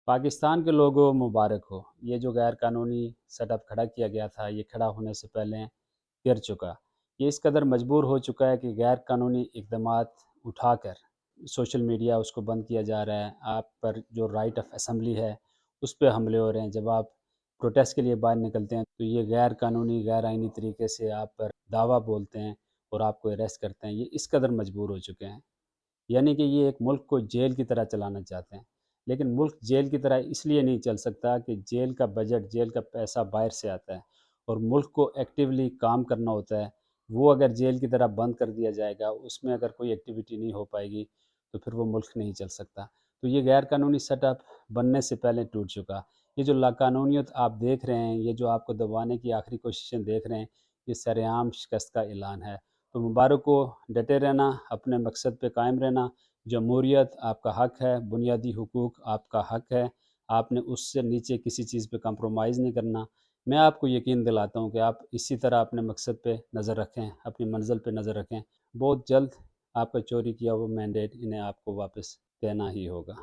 پاکستان کے لوگوں مبارک ہو، یہ جو غیر قانونی سیٹ اپ کھڑا کیا گیا تھا، یہ کھڑا ہونے سے پہلے گر چکا۔ یہ اس قدر مجبور ہو چکا ہے کہ غیر قانونی اقدامات اٹھا کر سوشل میڈیا اس کو بند کیا جا رہا ہے۔ آپ پر جو رائٹ آف اسمبلی ہے اس پہ حملے ہو رہے ہیں۔ جب آپ پروٹیسٹ کے لیے باہر نکلتے ہیں تو یہ غیر قانونی غیر آئینی طریقے سے آپ پر دعویٰ بولتے ہیں اور آپ کو اریسٹ کرتے ہیں۔ یہ اس قدر مجبور ہو چکے ہیں، یعنی کہ یہ ایک ملک کو جیل کی طرح چلانا چاہتے ہیں۔ لیکن ملک جیل کی طرح اس لیے نہیں چل سکتا کہ جیل کا بجٹ، جیل کا پیسہ باہر سے آتا ہے اور ملک کو ایکٹیولی کام کرنا ہوتا ہے۔ وہ اگر جیل کی طرح بند کر دیا جائے گا، اس میں اگر کوئی ایکٹیویٹی نہیں ہو پائے گی تو پھر وہ ملک نہیں چل سکتا۔ تو یہ غیر قانونی سیٹ اپ بننے سے پہلے ٹوٹ چکا۔ یہ جو لاقانونیت آپ دیکھ رہے ہیں، یہ جو آپ کو دبانے کی آخری کوششیں دیکھ رہے ہیں، یہ سرعام شکست کا اعلان ہے۔ تو مبارک کو ڈٹے رہنا، اپنے مقصد پہ قائم رہنا۔ جمہوریت آپ کا حق ہے، بنیادی حقوق آپ کا حق ہے، آپ نے اس سے نیچے کسی چیز پہ کمپرومائز نہیں کرنا۔ میں آپ کو یقین دلاتا ہوں کہ آپ اسی طرح اپنے مقصد پہ نظر رکھیں، اپنی منزل پہ نظر رکھیں۔ بہت جلد آپ کا چوری کیا ہوا مینڈیٹ انہیں آپ کو واپس دینا ہی ہوگا۔